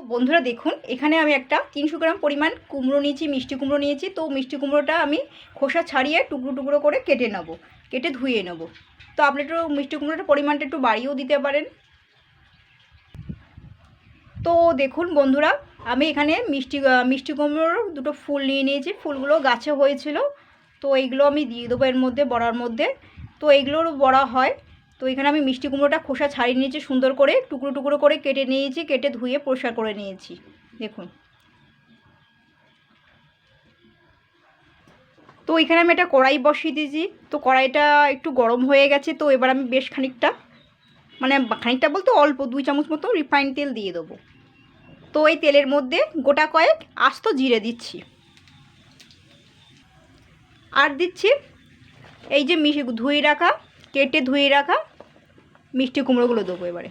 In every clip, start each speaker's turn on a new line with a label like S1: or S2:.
S1: বন্ধুরা দেখুন, এখানে আমি একটা 300 গ্রাম পরিমাণ কুমড়ো নিয়েছি, মিষ্টি কুমড়ো নিয়েছি। তো মিষ্টি কুমড়োটা আমি খোসা ছাড়িয়ে টুকরো টুকরো করে কেটে নেব, কেটে ধুয়ে নেব। তো আপনি একটু মিষ্টি কুমড়োটার পরিমাণটা একটু বাড়িয়েও দিতে পারেন। তো দেখুন বন্ধুরা, আমি এখানে মিষ্টি কুমড়োর দুটো ফুল নিয়ে নিয়েছি। ফুলগুলো গাছে হয়েছিল, তো এইগুলো আমি দিয়ে দেবো এর মধ্যে, বড়ার মধ্যে। তো এইগুলোর বড়া হয়। তো এখানে আমি মিষ্টি কুমড়োটা খোসা ছাড়িয়ে নিয়েছি, সুন্দর করে টুকরো টুকরো করে কেটে নিয়েছি, কেটে ধুয়ে পরিষ্কার করে নিয়েছি। দেখুন, তো এখানে আমি একটা কড়াই বসিয়ে দিয়েছি। তো কড়াইটা একটু গরম হয়ে গেছে। তো এবার আমি বেশ খানিকটা, মানে খানিকটা বলতে অল্প 2 চামচ মতো রিফাইন তেল দিয়ে দেবো। তো এই তেলের মধ্যে গোটা কয়েক আস্ত জিরে দিচ্ছি, আর দিচ্ছি এই যে কেটে ধুয়ে রাখা মিষ্টি কুমড়োগুলো দেবো এবারে।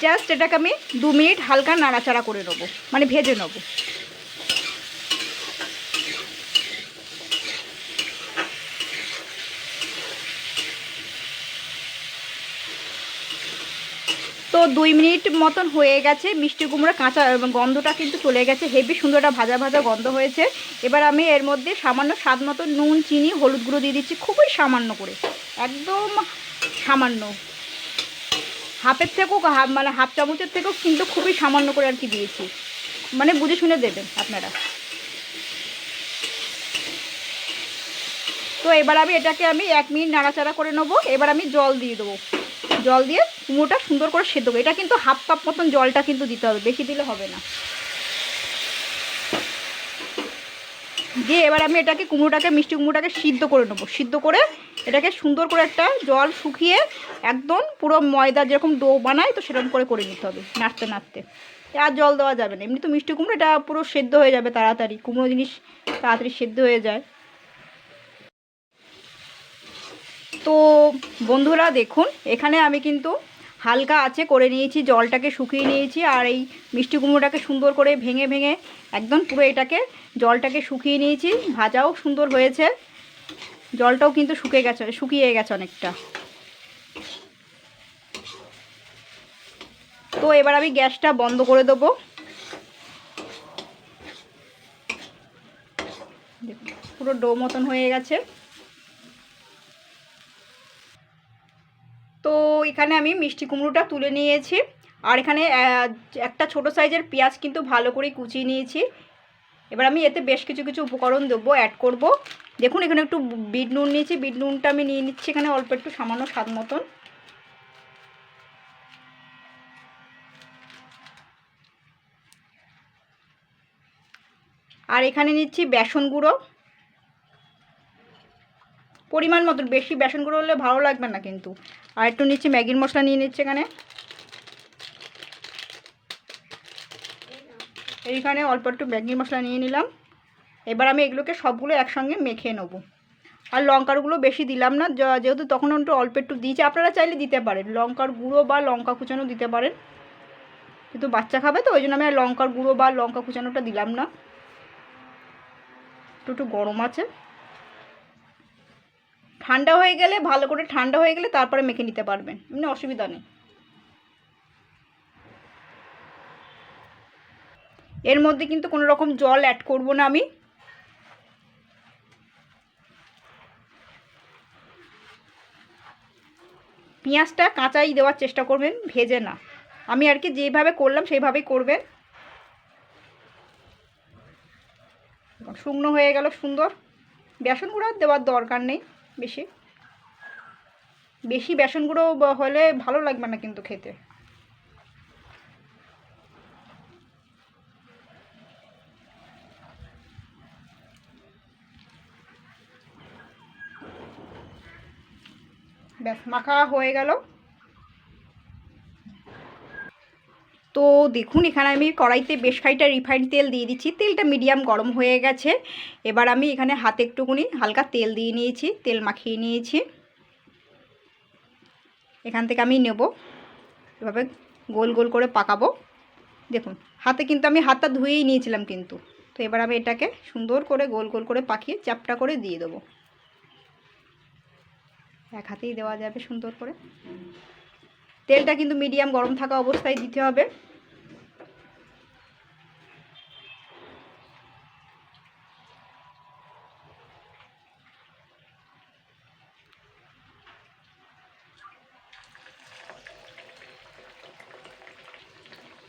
S1: জাস্ট এটাকে আমি 2 মিনিট হালকা নাড়াচাড়া করে নেবো, মানে ভেজে নেবো। তো 2 মিনিট মতন হয়ে গেছে। মিষ্টি কুমড়ো কাঁচা গন্ধটা কিন্তু চলে গেছে, হেভি সুন্দর একটা ভাজা ভাজা গন্ধ হয়েছে। এবার আমি এর মধ্যে সামান্য স্বাদ মতো নুন, চিনি, হলুদ গুঁড়ো দিয়ে দিচ্ছি, খুবই সামান্য করে, একদম সামান্য, হাফের থেকেও মানে হাফ চামচের থেকেও কিন্তু খুবই সামান্য করে আর কি দিয়েছি, মানে বুঝে শুনে দেবেন আপনারা। তো এবার আমি এটাকে 1 মিনিট নাড়াচাড়া করে নেবো। এবার আমি জল দিয়ে দেবো, জল দিয়ে কুমড়োটা সুন্দর করে সেদ্ধ করবো। এটা কিন্তু হাফ কাপ মতন জলটা কিন্তু দিতে হবে, বেশি দিলে হবে না। দিয়ে এবার আমি এটাকে মিষ্টি কুমড়োটাকে সিদ্ধ করে নেবো। সিদ্ধ করে এটাকে সুন্দর করে একটা জল শুকিয়ে একদম পুরো ময়দা যেরকম ডো বানায়, তো সেরকম করে নিতে হবে, নাড়তে নাড়তে। আর জল দেওয়া যাবে না, এমনি তো মিষ্টি কুমড়ো এটা পুরো সেদ্ধ হয়ে যাবে তাড়াতাড়ি, কুমড়ো জিনিস তাড়াতাড়ি সেদ্ধ হয়ে যায়। তো বন্ধুরা দেখুন, এখানে আমি কিন্তু হালকা আঁচে করে নিয়েছি, জলটাকে শুকিয়ে নিয়েছি। আর এই মিষ্টি কুমড়োটাকে সুন্দর করে ভেঙে ভেঙে একদম পুরো জলটাকে শুকিয়ে নিয়েছি। ভাজাও সুন্দর হয়েছে, জলটাও কিন্তু শুকিয়ে গেছে অনেকটা। তো এবার আমি গ্যাসটা বন্ধ করে দেবো। দেখুন, পুরো ডো মতন হয়ে গেছে। তো এখানে আমি মিষ্টি কুমড়োটা তুলে নিয়েছি। আর এখানে একটা ছোট সাইজের পেঁয়াজ কিন্তু ভালো করে কুচিয়ে নিয়েছি। এবার আমি এতে বেশ কিছু কিছু উপকরণ দেবো, অ্যাড করব। দেখুন, এখানে একটু বিট নুন নিয়েছি, বিট নুনটা আমি নিয়ে নিচ্ছি এখানে অল্প একটু, সামান্য স্বাদ মতন। আর এখানে নিচ্ছি বেসন গুঁড়ো পরিমাণ মতন, বেশি বেসন গুঁড়ো হলে ভালো লাগবে না কিন্তু। আর একটু নিচ্ছি ম্যাগির মশলা নিয়ে নিচ্ছি এইখানে অল্প একটু ম্যাগির মশলা নিয়ে নিলাম। এবার আমি এগুলোকে সবগুলো একসঙ্গে মেখে নেব। আর লঙ্কারগুলো বেশি দিলাম না, যেহেতু তখন একটু অল্প একটু দিয়েছি। আপনারা চাইলে দিতে পারেন লঙ্কার গুঁড়ো বা লঙ্কা কুচানো দিতে পারেন, কিন্তু বাচ্চা খাবে তো ওই জন্য আমি আর লঙ্কার গুঁড়ো বা লঙ্কা কুচানোটা দিলাম না। একটু গরম আছে, ঠান্ডা হয়ে গেলে, ভালো করে ঠান্ডা হয়ে গেলে তারপরে মেখে নিতে পারবেন, এমনি অসুবিধা নেই। এর মধ্যে কিন্তু কোনো রকম জল অ্যাড করব না আমি। পেঁয়াজটা কাঁচাই দেওয়ার চেষ্টা করবেন, ভেজে না। আমি আর কি যেভাবে করলাম সেইভাবেই করবেন। শুকনো হয়ে গেল সুন্দর। বেসন গুঁড়ো দেওয়ার দরকার নেই, বেশি বেশি বেসন গুঁড়ো হলে ভালো লাগবে না কিন্তু খেতে। ব্যাস, মাখা হয়ে গেল। তো দেখুন, এখানে আমি কড়াইতে বেশ খানিকটা রিফাইন্ড তেল দিয়ে দিচ্ছি। তেলটা মিডিয়াম গরম হয়ে গেছে। এবার আমি এখানে হাতে একটুখানি হালকা তেল দিয়ে নিয়েছি, তেল মাখিয়ে নিয়েছি। এখান থেকে আমি নেব, এভাবে গোল গোল করে পাকাবো। দেখুন, আমি হাতটা ধুয়েই নিয়েছিলাম কিন্তু। তো এবার আমি এটাকে সুন্দর করে গোল গোল করে পাকিয়ে চ্যাপটা করে দিয়ে দেবো। এক হাতেই দেওয়া যাবে সুন্দর করে। তেলটা কিন্তু মিডিয়াম গরম থাকা অবস্থায় দিতে হবে।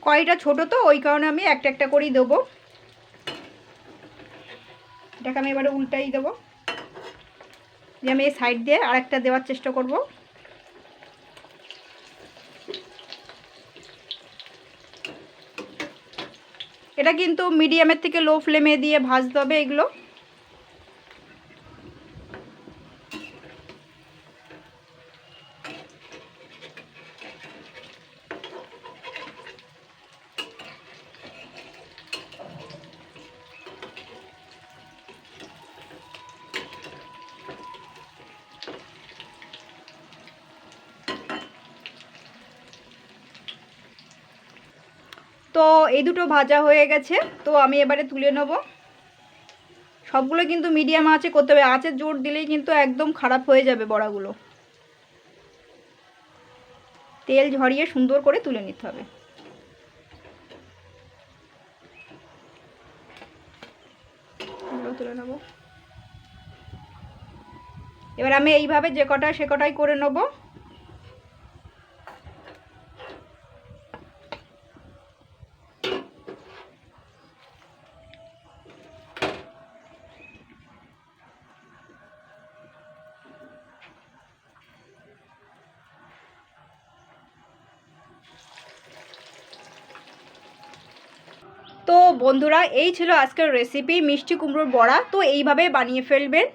S1: কড়াইটা ছোট তো ওই কারণে আমি একটা একটা করেই দেবো। এটাকে আমি এবারে উল্টাই দেবো, যে আমি এই সাইড দিয়ে আরেকটা দেওয়ার চেষ্টা করব। এটা কিন্তু মিডিয়ামের থেকে লো ফ্লেমে দিয়ে ভাজতে হবে এগুলো। তো এই দুটো ভাজা হয়ে গেছে, তো আমি এবারে তুলে নেব। সবগুলো কিন্তু মিডিয়াম আঁচে করতে হবে, আঁচের জোর দিলেই কিন্তু একদম খারাপ হয়ে যাবে বড়াগুলো। তেল ঝরিয়ে সুন্দর করে তুলে নিতে হবে। তুলে নেব। এবার আমি এইভাবে যে কটা সে কটাই করে নেব। তো বন্ধুরা, এই ছিল আজকের রেসিপি মিষ্টি কুমড়োর বড়া। তো এইভাবে বানিয়ে ফেলবেন।